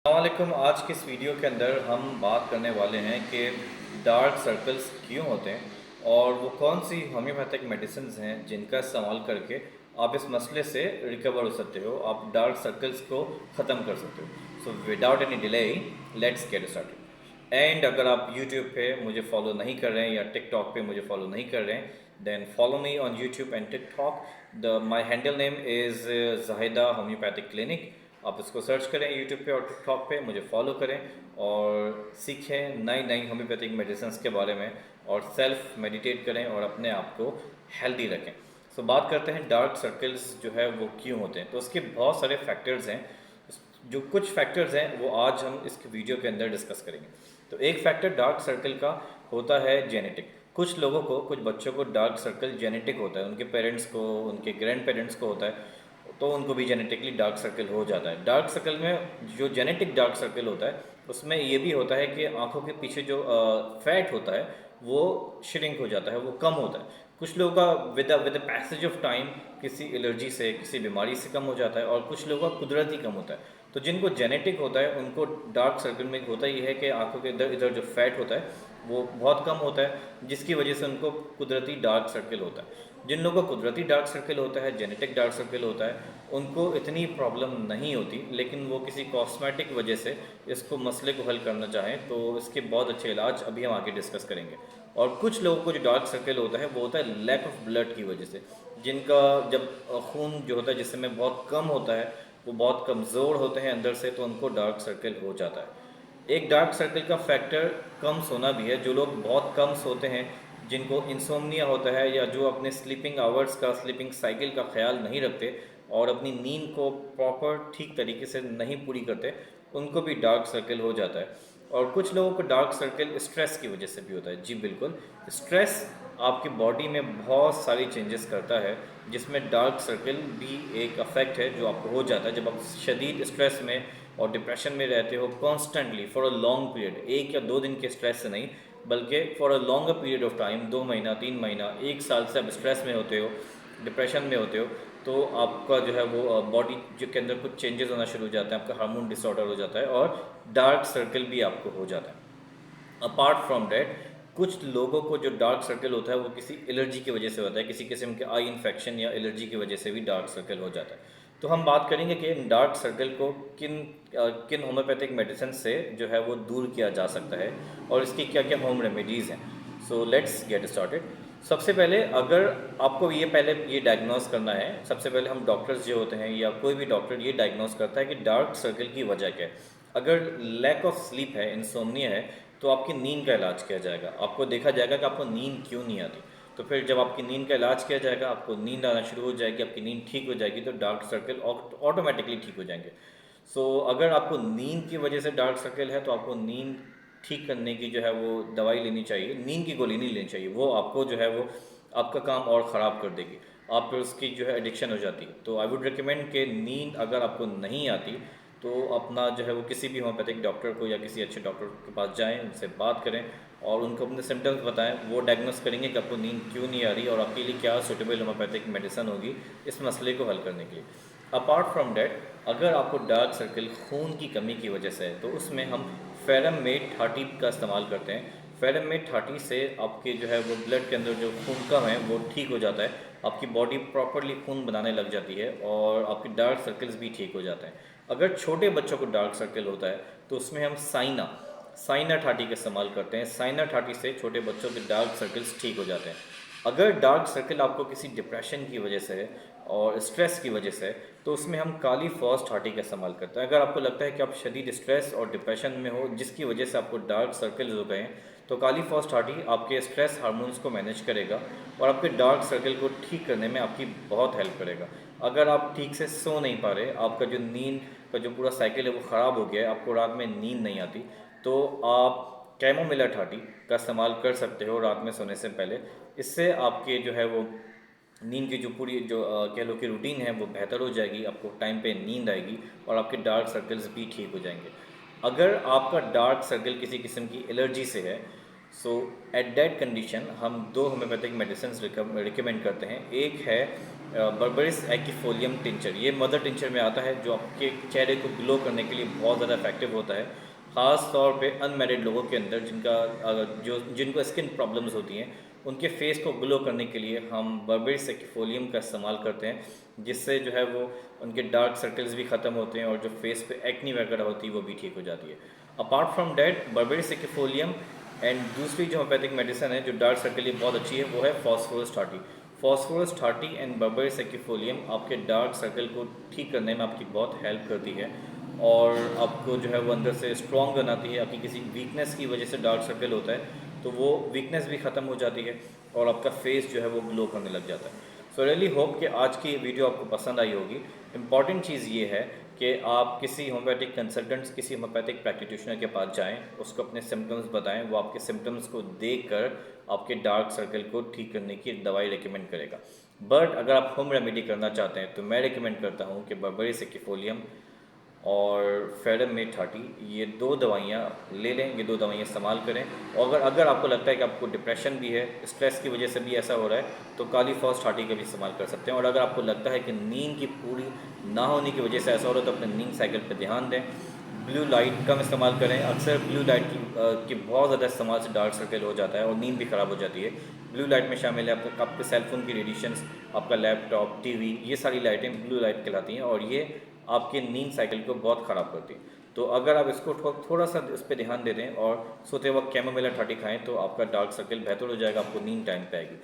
अस्सलामुअलैकुम। आज की इस वीडियो के अंदर हम बात करने वाले हैं कि डार्क सर्कल्स क्यों होते हैं और वो कौन सी होम्योपैथिक मेडिसिन हैं जिनका इस्तेमाल करके आप इस मसले से रिकवर हो सकते हो, आप डार्क सर्कल्स को ख़त्म कर सकते हो। So without any delay let's get started. And अगर आप यूट्यूब पे मुझे फॉलो नहीं कर रहे हैं या टिकटॉक पे मुझे फॉलो नहीं कर रहे हैं then follow me on YouTube and TikTok. The my handle name is Zahida homeopathic clinic. आप इसको सर्च करें यूट्यूब पे और टिकटॉक पे, मुझे फॉलो करें और सीखें नई नई होम्योपैथिक मेडिसिन के बारे में और सेल्फ मेडिटेट करें और अपने आप को हेल्दी रखें। सो बात करते हैं डार्क सर्कल्स जो है वो क्यों होते हैं। तो उसके बहुत सारे फैक्टर्स हैं, जो कुछ फैक्टर्स हैं वो आज हम इस वीडियो के अंदर डिस्कस करेंगे। तो एक फैक्टर डार्क सर्कल का होता है जेनेटिक। कुछ लोगों को, कुछ बच्चों को डार्क सर्कल जेनेटिक होता है, उनके पेरेंट्स को, उनके ग्रैंड पेरेंट्स को होता है, तो उनको भी जेनेटिकली डार्क सर्कल हो जाता है। डार्क सर्कल में जो जेनेटिक डार्क सर्कल होता है उसमें ये भी होता है कि आंखों के पीछे जो फैट होता है वो श्रिंक हो जाता है, वो कम होता है। कुछ लोगों का विद पैसेज ऑफ टाइम किसी एलर्जी से, किसी बीमारी से कम हो जाता है और कुछ लोगों का कुदरती कम होता है। तो जिनको जेनेटिक होता है उनको डार्क सर्कल में होता ही है कि आंखों के इधर इधर जो फैट होता है वो बहुत कम होता है, जिसकी वजह से उनको कुदरती डार्क सर्कल होता है। जिन लोगों को कुदरती डार्क सर्कल होता है, जेनेटिक डार्क सर्कल होता है, उनको इतनी प्रॉब्लम नहीं होती, लेकिन वो किसी कॉस्मेटिक वजह से इसको मसले को हल करना चाहें तो इसके बहुत अच्छे इलाज अभी हम आगे डिस्कस करेंगे। और कुछ लोगों को जो डार्क सर्कल होता है वो होता है लैक ऑफ ब्लड की वजह से, जिनका जब खून जो होता है जिसमें में बहुत कम होता है, वो बहुत कमज़ोर होते हैं अंदर से, तो उनको डार्क सर्कल हो जाता है। एक डार्क सर्कल का फैक्टर कम सोना भी है। जो लोग बहुत कम सोते हैं, जिनको इंसोम्निया होता है या जो अपने स्लीपिंग आवर्स का, स्लीपिंग साइकिल का ख्याल नहीं रखते और अपनी नींद को प्रॉपर ठीक तरीके से नहीं पूरी करते, उनको भी डार्क सर्कल हो जाता है। और कुछ लोगों को डार्क सर्कल स्ट्रेस की वजह से भी होता है। जी बिल्कुल, स्ट्रेस आपकी बॉडी में बहुत सारी चेंजेस करता है, जिसमें डार्क सर्कल भी एक अफेक्ट है जो आपको हो जाता है जब आप शदीद स्ट्रेस में और डिप्रेशन में रहते हो constantly for a long period. एक या दो दिन के स्ट्रेस से नहीं, बल्कि for a longer period of time, 2 महीना, 3 महीना, 1 साल से आप स्ट्रेस में होते हो, डिप्रेशन में होते हो, तो आपका जो है वो बॉडी जो के अंदर कुछ चेंजेस होना शुरू हो जाते हैं, आपका हार्मोन डिसऑर्डर हो जाता है और डार्क सर्कल भी आपको हो जाता है। अपार्ट फ्रॉम डैट, कुछ लोगों को जो डार्क सर्कल होता है वो किसी एलर्जी की वजह से होता है, किसी किस्म के आई इन्फेक्शन या एलर्जी की वजह से भी डार्क सर्कल हो जाता है। तो हम बात करेंगे कि डार्क सर्कल को किन होम्योपैथिक मेडिसिन से जो है वो दूर किया जा सकता है और इसकी क्या क्या होम रेमेडीज़ हैं। So let's get started. सबसे पहले अगर आपको ये डायग्नोस करना है, सबसे पहले हम डॉक्टर्स जो होते हैं या कोई भी डॉक्टर ये डायग्नोस करता है कि डार्क सर्कल की वजह क्या है। अगर लैक ऑफ स्लीप है, इंसोम्निया है, तो आपकी नींद का इलाज किया जाएगा। आपको देखा जाएगा कि आपको नींद क्यों नहीं आती। तो फिर जब आपकी नींद का इलाज किया जाएगा, आपको नींद आना शुरू हो जाएगी, आपकी नींद ठीक हो जाएगी, तो डार्क सर्कल ऑटोमेटिकली ठीक हो जाएंगे। सो अगर आपको नींद की वजह से डार्क सर्कल है तो आपको नींद ठीक करने की जो है वो दवाई लेनी चाहिए, नींद की गोली नहीं लेनी चाहिए। वो आपको जो है वो आपका काम और ख़राब कर देगी, आप फिर उसकी जो है एडिक्शन हो जाती है। तो आई वुड रिकमेंड कि नींद अगर आपको नहीं आती तो अपना जो है वो किसी भी होम्योपैथिक डॉक्टर को या किसी अच्छे डॉक्टर के पास जाएं, उनसे बात करें और उनको अपने सिम्टम्स बताएं। वो डायग्नोस करेंगे कि आपको नींद क्यों नहीं आ रही और आपके लिए क्या सूटेबल होम्योपैथिक मेडिसिन होगी इस मसले को हल करने के लिए। अपार्ट फ्रॉम डैट, अगर आपको डार्क सर्कल खून की कमी की वजह से है तो उसमें हम फेरम-मेट 30 का इस्तेमाल करते हैं। फेरम-मेट 30 से आपके जो है वो ब्लड के अंदर जो खून कम है वो ठीक हो जाता है, आपकी बॉडी प्रॉपरली खून बनाने लग जाती है और आपके डार्क सर्कल्स भी ठीक हो जाते हैं। अगर छोटे बच्चों को डार्क सर्कल होता है तो उसमें हम साइना 30 का इस्तेमाल करते हैं। साइना 30 से छोटे बच्चों के डार्क सर्कल्स ठीक हो जाते हैं। अगर डार्क सर्कल आपको किसी डिप्रेशन की वजह से है और स्ट्रेस की वजह से है तो उसमें हम काली फॉस 30 का इस्तेमाल करते हैं। अगर आपको लगता है कि आप शदीद स्ट्रेस और डिप्रेशन में हो जिसकी वजह से आपको डार्क सर्कल हो गए हैं, तो काली फॉस 30 आपके स्ट्रेस हार्मोन्स को मैनेज करेगा और आपके डार्क सर्कल को ठीक करने में आपकी बहुत हेल्प करेगा। अगर आप ठीक से सो नहीं पा रहे, आपका जो नींद का जो पूरा साइकिल है वो ख़राब हो गया है, आपको रात में नींद नहीं आती, तो आप कैमोमिला 30 का इस्तेमाल कर सकते हो रात में सोने से पहले। इससे आपके जो है वो नींद की जो पूरी जो कह लो कि रूटीन है वो बेहतर हो जाएगी, आपको टाइम पे नींद आएगी और आपके डार्क सर्कल्स भी ठीक हो जाएंगे। अगर आपका डार्क सर्कल किसी किस्म की एलर्जी से है, सो एट दैट कंडीशन हम दो होम्योपैथिक मेडिसिन रिकमेंड करते हैं। एक है बर्बेरिस एक्फोलियम टिंचर, ये मदर टिंचर में आता है, जो आपके चेहरे को ग्लो करने के लिए बहुत ज़्यादा इफेक्टिव होता है। ख़ास तौर पे अनमेरिड लोगों के अंदर जिनको स्किन प्रॉब्लम्स होती हैं, उनके फेस को ग्लो करने के लिए हम बर्बेरिस एक्फोलियम का इस्तेमाल करते हैं, जिससे जो है वो उनके डार्क सर्कल्स भी ख़त्म होते हैं और जो फेस पे एक्नी वगैरह होती है वो भी ठीक हो जाती है। Apart from that, berberis aquifolium and दूसरी जो होम्योपैथिक मेडिसिन है जो डार्क सर्कल के लिए बहुत अच्छी है, वो है phosphorus thirty. Phosphorus thirty and berberis aquifolium आपके डार्क सर्कल को ठीक करने में आपकी बहुत हेल्प करती है और आपको जो है वो अंदर से स्ट्रॉन्ग बनाती है। आपकी किसी वीकनेस की वजह से डार्क सर्कल होता है तो वो वीकनेस भी ख़त्म हो जाती है और आपका फेस जो है वो ग्लो करने लग जाता है। सो रियली होप कि आज की वीडियो आपको पसंद आई होगी। इम्पॉर्टेंट चीज़ ये है कि आप किसी होम्योपैथिक कंसल्टेंट्स, किसी होम्योपैथिक प्रैक्टिशनर के पास जाएं, उसको अपने सिम्टम्स बताएं, वो आपके सिम्टम्स को देखकर आपके डार्क सर्कल को ठीक करने की दवाई रेकमेंड करेगा। बट अगर आप होम रेमेडी करना चाहते हैं तो मैं रेकमेंड करता हूँ कि बर्बेरिस एक्फोलियम और फेरमेट 30, ये दो दवाइयाँ ले लें, ये दो दवाइयाँ इस्तेमाल करें। और अगर आपको लगता है कि आपको डिप्रेशन भी है, स्ट्रेस की वजह से भी ऐसा हो रहा है, तो काली फॉस 30 का भी इस्तेमाल कर सकते हैं। और अगर आपको लगता है कि नींद की पूरी ना होने की वजह से ऐसा हो रहा है, तो अपने नींद साइकिल पर ध्यान दें। ब्लू लाइट कम इस्तेमाल करें। अक्सर ब्लू लाइट की बहुत ज़्यादा इस्तेमाल से डार्क सर्कल हो जाता है और नींद भी ख़राब हो जाती है। ब्लू लाइट में शामिल है आपके सेलफोन की रेडिएशंस, आपका लैपटॉप, टीवी, ये सारी लाइटें ब्लू लाइट कहलाती हैं और ये आपके नींद साइकिल को बहुत ख़राब करती है। तो अगर आप इसको थोड़ा सा इस पर ध्यान दे दें और सोते वक्त कैमोमिला 30 खाएं, तो आपका डार्क सर्कल बेहतर हो जाएगा, आपको नींद टाइम पे आएगी।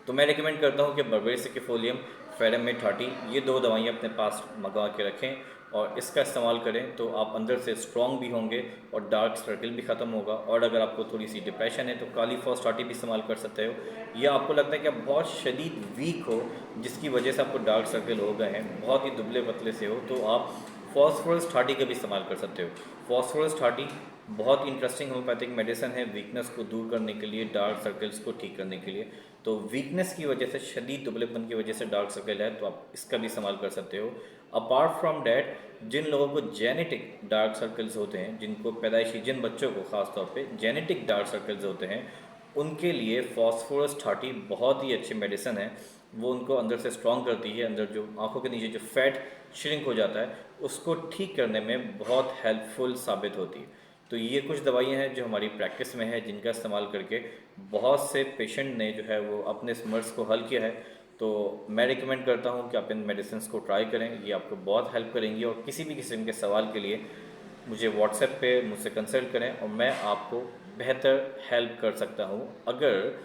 तो मैं रिकमेंड करता हूँ कि बर्बेरिस एक्फोलियम, फेरमेट 30, ये दो दवाइयाँ अपने पास मंगवा के रखें और इसका इस्तेमाल करें तो आप अंदर से स्ट्रॉन्ग भी होंगे और डार्क सर्कल भी ख़त्म होगा। और अगर आपको थोड़ी सी डिप्रेशन है तो काली फॉस 30 भी इस्तेमाल कर सकते हो, या आपको लगता है कि आप बहुत शदीद वीक हो जिसकी वजह से आपको डार्क सर्कल हो गए हैं, बहुत ही दुबले पतले से हो, तो आप फॉस्फोरस 30 का भी इस्तेमाल कर सकते हो। फॉस्फोरस 30 बहुत इंटरेस्टिंग होम्योपैथिक मेडिसिन है वीकनेस को दूर करने के लिए, डार्क सर्कल्स को ठीक करने के लिए। तो वीकनेस की वजह से, शदीद दुबलेपन की वजह से डार्क सर्कल है, तो आप इसका भी इस्तेमाल कर सकते हो। अपार्ट फ्रॉम डैट, जिन लोगों को जेनेटिक डार्क सर्कल्स होते हैं, जिनको पैदाइशी, जिन बच्चों को ख़ास तौर पे जेनेटिक डार्क सर्कल्स होते हैं, उनके लिए फॉस्फोरस 30 बहुत ही अच्छी मेडिसिन है। वो उनको अंदर से स्ट्रॉन्ग करती है, अंदर जो आंखों के नीचे जो फैट श्रिंक हो जाता है उसको ठीक करने में बहुत हेल्पफुल साबित होती है। तो ये कुछ दवाइयाँ हैं जो हमारी प्रैक्टिस में है, जिनका इस्तेमाल करके बहुत से पेशेंट ने जो है वो अपने इस मर्ज़ को हल किया है। तो मैं रिकमेंड करता हूँ कि आप इन मेडिसिन को ट्राई करें, ये आपको बहुत हेल्प करेंगी। और किसी भी किस्म के सवाल के लिए मुझे व्हाट्सएप पे मुझसे कंसल्ट करें और मैं आपको बेहतर हेल्प कर सकता हूँ अगर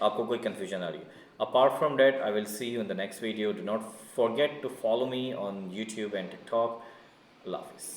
आपको कोई कन्फ्यूजन आ रही है। Apart from that, I will see you in the next video. Do not forget to follow me on YouTube and TikTok. Allah Hafiz.